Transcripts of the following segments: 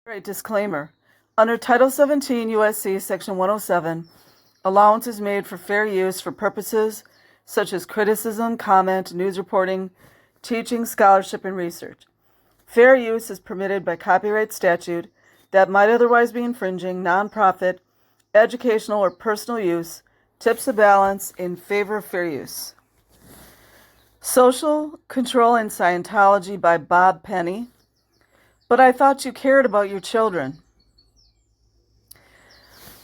Right, disclaimer. Under Title 17 U.S.C. Section 107, allowance is made for fair use for purposes such as criticism, comment, news reporting, teaching, scholarship, and research. Fair use is permitted by copyright statute that might otherwise be infringing nonprofit, educational, or personal use, tips the balance in favor of fair use. Social Control in Scientology by Bob Penny. But I thought you cared about your children.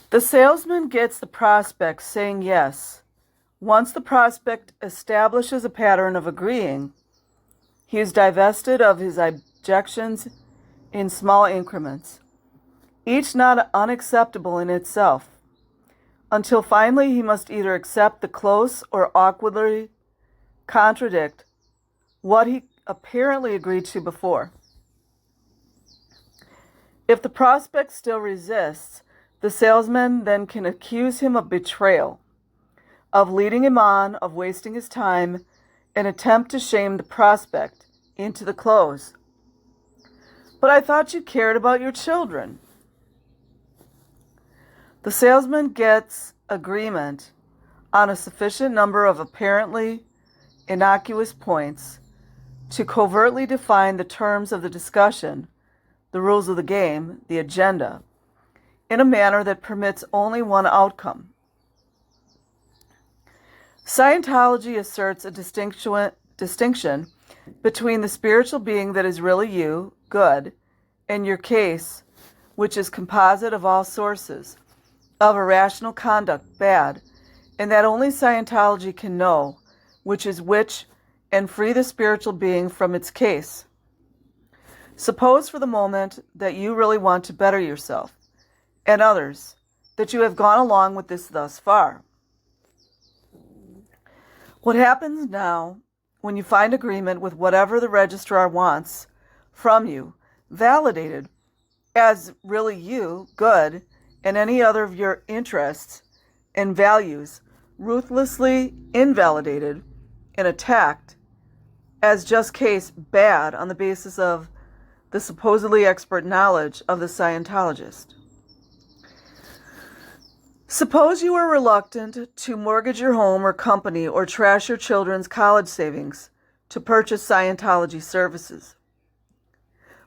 The salesman gets the prospect saying yes. Once the prospect establishes a pattern of agreeing, he is divested of his objections in small increments, each not unacceptable in itself, until finally he must either accept the close or awkwardly contradict what he apparently agreed to before. If the prospect still resists, the salesman then can accuse him of betrayal, of leading him on, of wasting his time, and attempt to shame the prospect into the close. But I thought you cared about your children. The salesman gets agreement on a sufficient number of apparently innocuous points to covertly define the terms of the discussion, the rules of the game, the agenda, in a manner that permits only one outcome. Scientology asserts a distinction between the spiritual being that is really you, good, and your case, which is composite of all sources of irrational conduct, bad, and that only Scientology can know which is which and free the spiritual being from its case. Suppose for the moment that you really want to better yourself and others, that you have gone along with this thus far. What happens now when you find agreement with whatever the registrar wants from you, validated as really you, good, and any other of your interests and values, ruthlessly invalidated and attacked as just case bad on the basis of the supposedly expert knowledge of the Scientologist? Suppose you are reluctant to mortgage your home or company or trash your children's college savings to purchase Scientology services.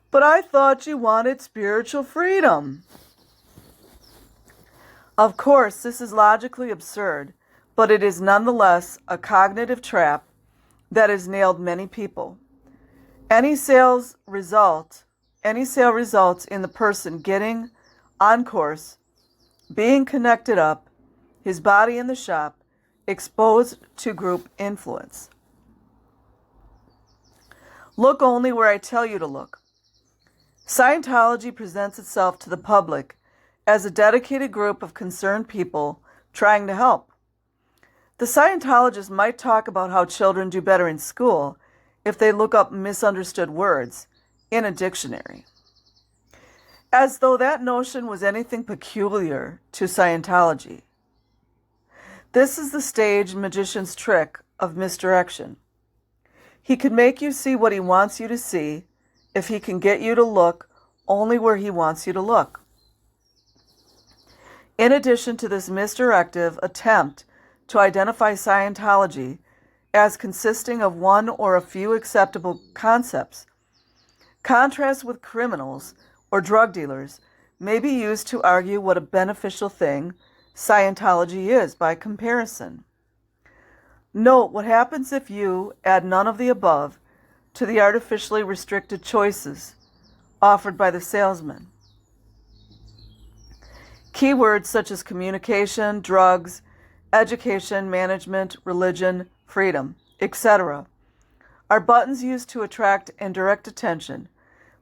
But I thought you wanted spiritual freedom. Of course, this is logically absurd, but it is nonetheless a cognitive trap that has nailed many people. Any sale results in the person getting on course, being connected up, his body in the shop, exposed to group influence. Look only where I tell you to look. Scientology presents itself to the public as a dedicated group of concerned people trying to help. The Scientologists might talk about how children do better in school if they look up misunderstood words in a dictionary, as though that notion was anything peculiar to Scientology. This is the stage magician's trick of misdirection. He can make you see what he wants you to see if he can get you to look only where he wants you to look. In addition to this misdirective attempt to identify Scientology as consisting of one or a few acceptable concepts, contrast with criminals or drug dealers may be used to argue what a beneficial thing Scientology is by comparison. Note what happens if you add none of the above to the artificially restricted choices offered by the salesman. Keywords such as communication, drugs, education, management, religion, freedom, etc., are buttons used to attract and direct attention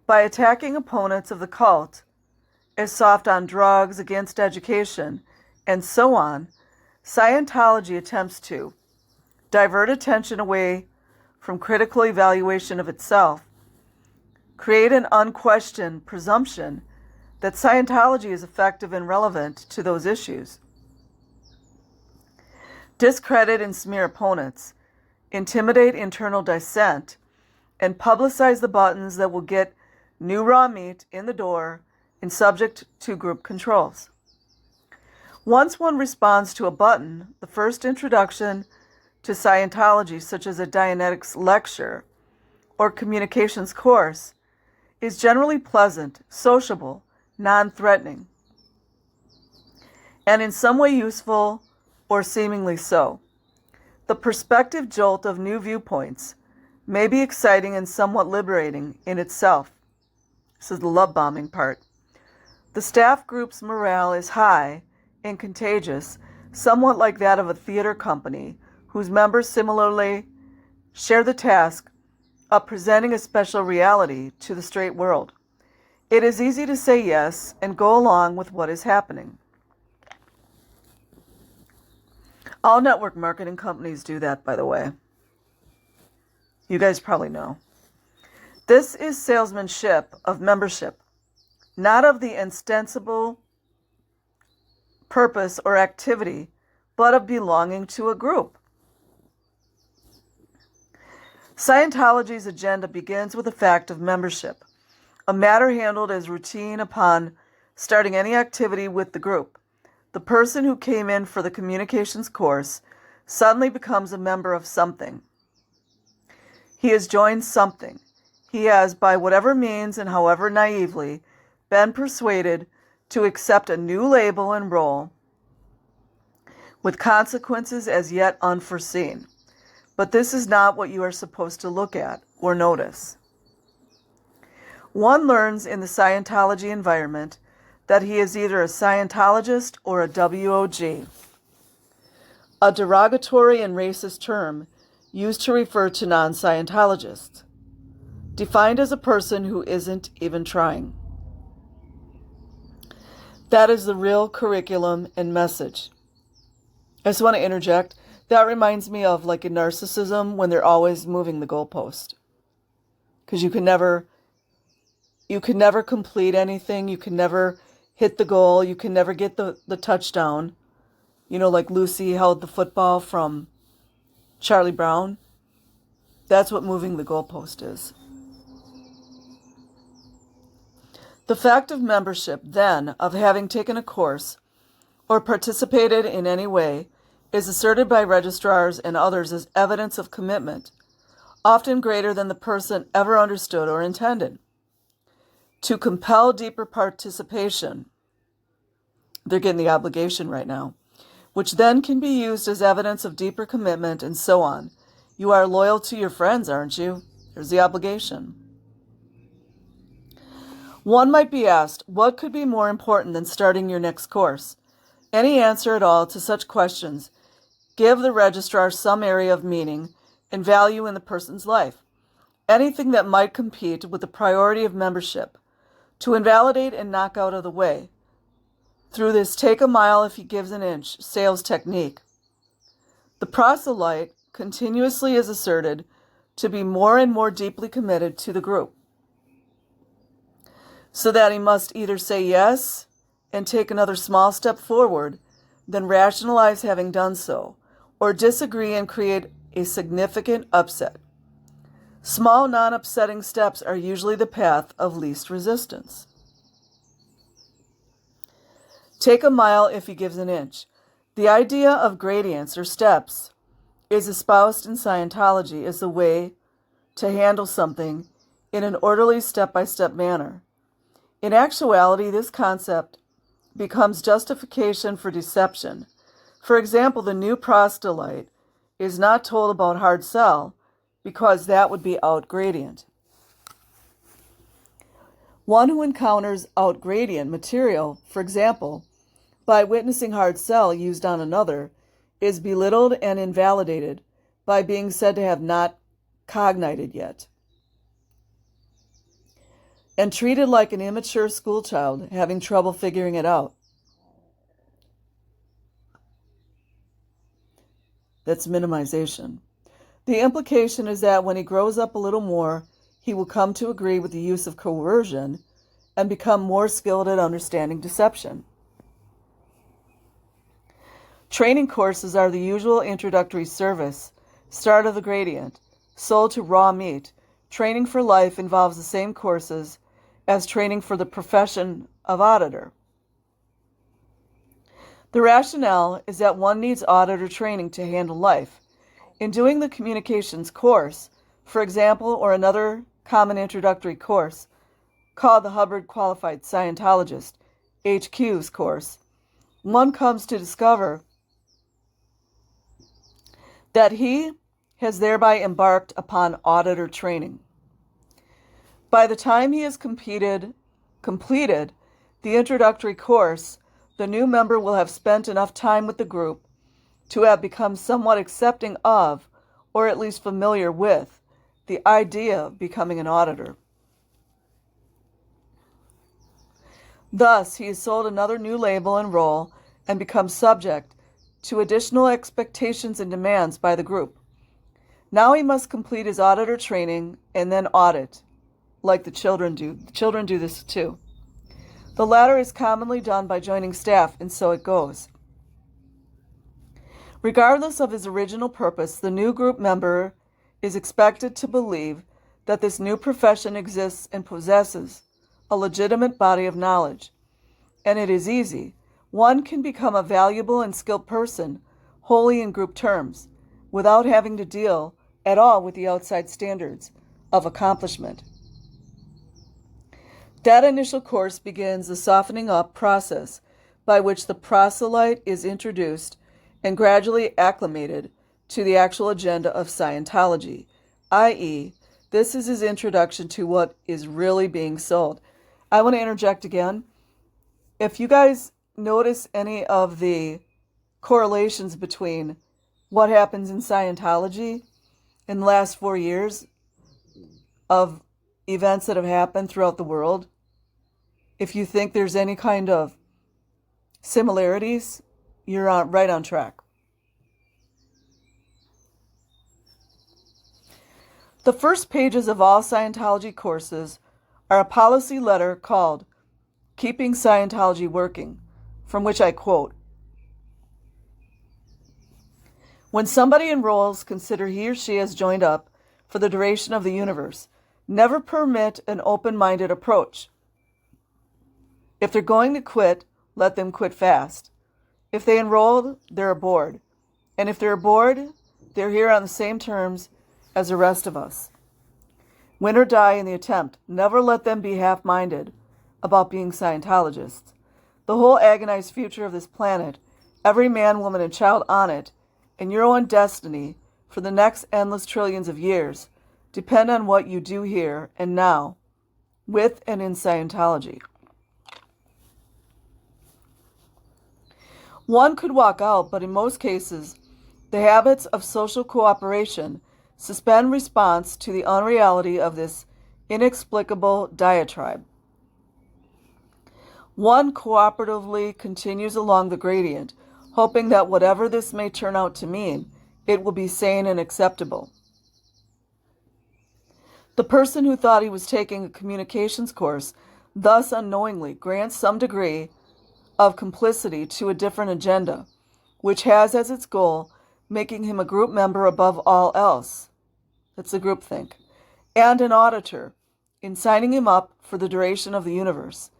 by attacking opponents of the cult as soft on drugs, against education, and so on. Scientology attempts to divert attention away from critical evaluation of itself, create an unquestioned presumption that Scientology is effective and relevant to those issues, discredit and smear opponents, intimidate internal dissent, and publicize the buttons that will get new raw meat in the door and subject to group controls. Once one responds to a button, the first introduction to Scientology, such as a Dianetics lecture or communications course, is generally pleasant, sociable, non-threatening, and in some way useful or seemingly so. The perspective jolt of new viewpoints may be exciting and somewhat liberating in itself. This is the love bombing part. The staff group's morale is high and contagious, somewhat like that of a theater company whose members similarly share the task of presenting a special reality to the straight world. It is easy to say yes and go along with what is happening. All network marketing companies do that, by the way. You guys probably know. This is salesmanship of membership, not of the ostensible purpose or activity, but of belonging to a group. Scientology's agenda begins with the fact of membership, a matter handled as routine upon starting any activity with the group. The person who came in for the communications course suddenly becomes a member of something. He has joined something. He has, by whatever means and however naively, been persuaded to accept a new label and role with consequences as yet unforeseen. But this is not what you are supposed to look at or notice. One learns in the Scientology environment that he is either a Scientologist or a WOG, a derogatory and racist term used to refer to non-Scientologists, defined as a person who isn't even trying. That is the real curriculum and message. I just want to interject. That reminds me of like in narcissism when they're always moving the goalpost. Because you can never complete anything. You can never hit the goal. You can never get the touchdown. You know, like Lucy held the football from Charlie Brown. That's what moving the goalpost is. The fact of membership, then, of having taken a course or participated in any way, is asserted by registrars and others as evidence of commitment, often greater than the person ever understood or intended. To compel deeper participation, they're getting the obligation right now, which then can be used as evidence of deeper commitment and so on. You are loyal to your friends, aren't you? There's the obligation. One might be asked, what could be more important than starting your next course? Any answer at all to such questions give the registrar some area of meaning and value in the person's life. Anything that might compete with the priority of membership, to invalidate and knock out of the way, through this take a mile if he gives an inch sales technique. The proselyte continuously is asserted to be more and more deeply committed to the group, so that he must either say yes and take another small step forward, then rationalize having done so, or disagree and create a significant upset. Small, non-upsetting steps are usually the path of least resistance. Take a mile if he gives an inch. The idea of gradients or steps is espoused in Scientology as the way to handle something in an orderly step-by-step manner. In actuality, this concept becomes justification for deception. For example, the new proselyte is not told about hard sell because that would be out gradient. One who encounters out gradient material, for example, by witnessing hard sell used on another, is belittled and invalidated by being said to have not cognited yet, and treated like an immature schoolchild having trouble figuring it out. That's minimization. The implication is that when he grows up a little more, he will come to agree with the use of coercion and become more skilled at understanding deception. Training courses are the usual introductory service, start of the gradient, sold to raw meat. Training for life involves the same courses as training for the profession of auditor. The rationale is that one needs auditor training to handle life. In doing the communications course, for example, or another common introductory course called the Hubbard Qualified Scientologist, HQ's course, one comes to discover that he has thereby embarked upon auditor training. By the time he has completed the introductory course, the new member will have spent enough time with the group to have become somewhat accepting of, or at least familiar with, the idea of becoming an auditor. Thus, he is sold another new label and role and becomes subject to additional expectations and demands by the group. Now he must complete his auditor training and then audit, like the children do. The children do this too. The latter is commonly done by joining staff, and so it goes. Regardless of his original purpose, the new group member is expected to believe that this new profession exists and possesses a legitimate body of knowledge. And it is easy. One can become a valuable and skilled person wholly in group terms, without having to deal at all with the outside standards of accomplishment. That initial course begins the softening up process by which the proselyte is introduced and gradually acclimated to the actual agenda of Scientology, i.e., this is his introduction to what is really being sold. I want to interject again. If you guys notice any of the correlations between what happens in Scientology in the last 4 years of events that have happened throughout the world, if you think there's any kind of similarities, you're right on track. The first pages of all Scientology courses are a policy letter called Keeping Scientology Working, from which I quote, "When somebody enrolls, consider he or she has joined up for the duration of the universe. Never permit an open-minded approach. If they're going to quit, let them quit fast. If they enrolled, they're aboard. And if they're aboard, they're here on the same terms as the rest of us. Win or die in the attempt. Never let them be half-minded about being Scientologists. The whole agonized future of this planet, every man, woman, and child on it, and your own destiny for the next endless trillions of years depend on what you do here and now, with and in Scientology." One could walk out, but in most cases, the habits of social cooperation suspend response to the unreality of this inexplicable diatribe. One cooperatively continues along the gradient, hoping that whatever this may turn out to mean, it will be sane and acceptable. The person who thought he was taking a communications course thus unknowingly grants some degree of complicity to a different agenda, which has as its goal making him a group member above all else. That's the groupthink. And an auditor, in signing him up for the duration of the universe.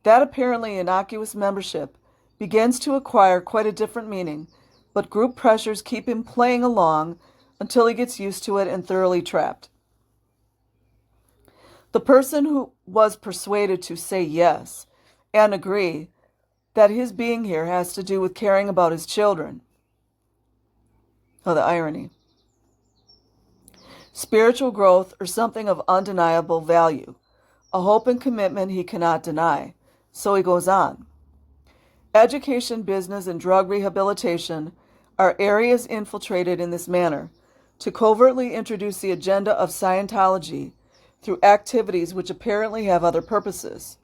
That apparently innocuous membership begins to acquire quite a different meaning, but group pressures keep him playing along until he gets used to it and thoroughly trapped. The person who was persuaded to say yes and agree that his being here has to do with caring about his children. Oh, the irony. Spiritual growth or something of undeniable value, a hope and commitment he cannot deny. So he goes on. Education, business, and drug rehabilitation are areas infiltrated in this manner to covertly introduce the agenda of Scientology through activities which apparently have other purposes.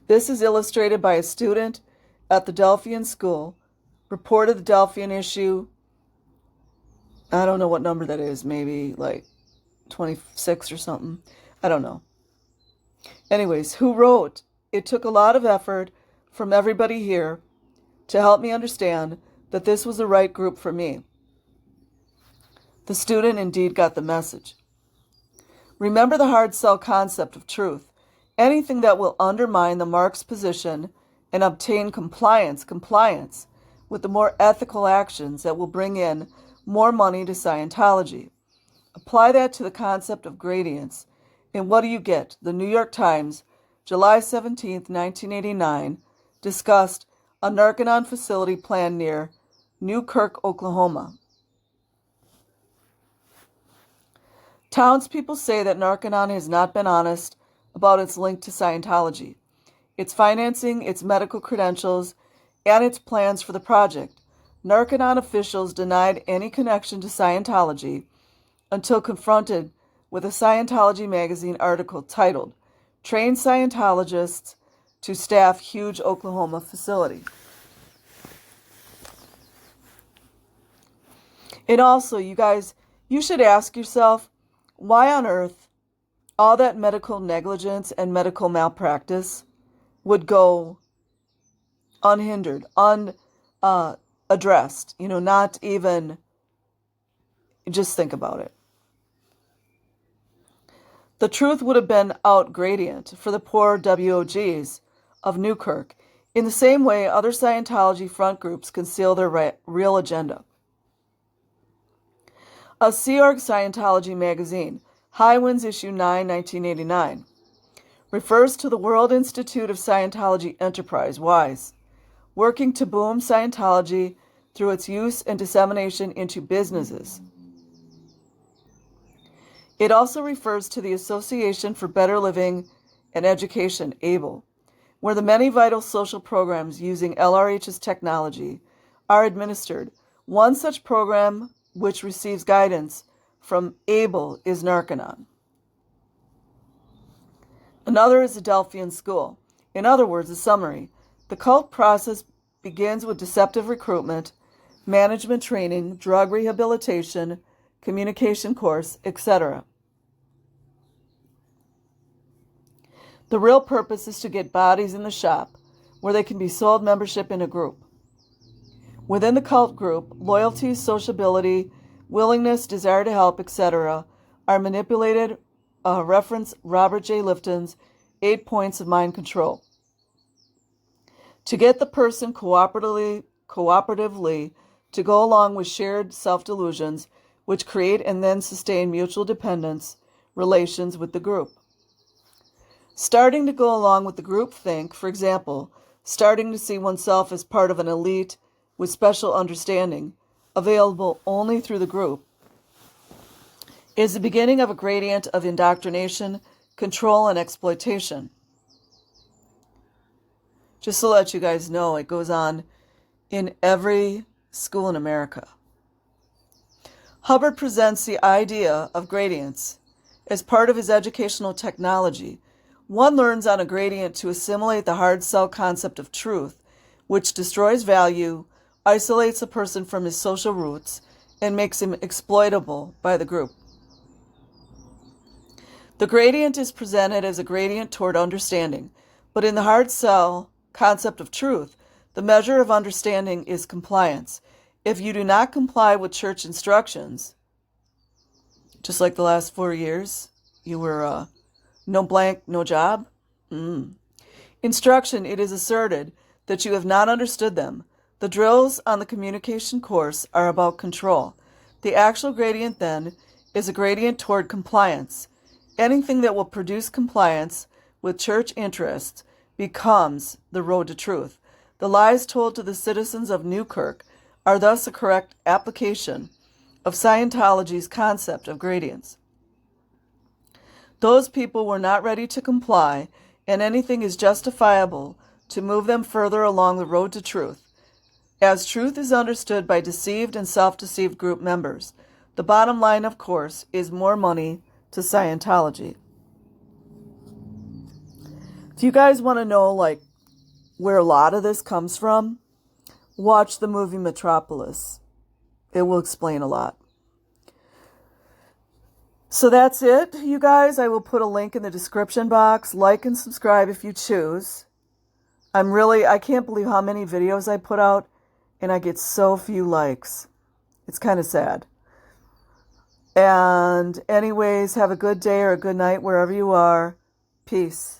This is illustrated by a student at the Delphian School, reported the Delphian issue, I don't know what number that is, maybe like 26 or something. I don't know. Anyways, who wrote, "It took a lot of effort from everybody here to help me understand that this was the right group for me." The student indeed got the message. Remember the hard sell concept of truth. anything that will undermine the Marx position and obtain compliance with the more ethical actions that will bring in more money to Scientology. Apply that to the concept of gradients, and what do you get? The New York Times, July 17, 1989, discussed a Narconon facility planned near Newkirk, Oklahoma. Townspeople say that Narconon has not been honest about its link to Scientology, its financing, its medical credentials, and its plans for the project. Narconon officials denied any connection to Scientology until confronted with a Scientology magazine article titled, "Train Scientologists to Staff Huge Oklahoma Facility." And also, you guys, you should ask yourself, why on earth all that medical negligence and medical malpractice would go unhindered, unaddressed, not even, just think about it. The truth would have been out gradient for the poor WOGs of Newkirk, in the same way other Scientology front groups conceal their real agenda. A Sea Org Scientology magazine, High Winds Issue 9, 1989, refers to the World Institute of Scientology Enterprise, WISE, working to boom Scientology through its use and dissemination into businesses. It also refers to the Association for Better Living and Education, ABLE, where the many vital social programs using LRH's technology are administered. One such program which receives guidance from ABLE is Narconon. Another is the Delphian School. In other words, a summary. The cult process begins with deceptive recruitment, management training, drug rehabilitation, communication course, etc. The real purpose is to get bodies in the shop where they can be sold membership in a group. Within the cult group, loyalty, sociability, willingness, desire to help, etc. are manipulated. Reference Robert J. Lifton's 8 Points of Mind Control. To get the person cooperatively to go along with shared self-delusions, which create and then sustain mutual dependence relations with the group. Starting to go along with the group think, for example, starting to see oneself as part of an elite with special understanding, available only through the group, is the beginning of a gradient of indoctrination, control, and exploitation. Just to let you guys know, it goes on in every school in America. Hubbard presents the idea of gradients as part of his educational technology. One learns on a gradient to assimilate the hard sell concept of truth, which destroys value, isolates a person from his social roots, and makes him exploitable by the group. The gradient is presented as a gradient toward understanding, but in the hard sell concept of truth, the measure of understanding is compliance. If you do not comply with church instructions, just like the last 4 years, you were no blank, no job. Instruction, it is asserted that you have not understood them. The drills on the communication course are about control. The actual gradient, then, is a gradient toward compliance. Anything that will produce compliance with church interests becomes the road to truth. The lies told to the citizens of Newkirk are thus a correct application of Scientology's concept of gradients. Those people were not ready to comply, and anything is justifiable to move them further along the road to truth. As truth is understood by deceived and self-deceived group members, the bottom line, of course, is more money to Scientology. If you guys want to know, where a lot of this comes from, watch the movie Metropolis. It will explain a lot. So that's it, you guys. I will put a link in the description box. Like and subscribe if you choose. I can't believe how many videos I put out, and I get so few likes. It's kind of sad. And anyways, have a good day or a good night wherever you are. Peace.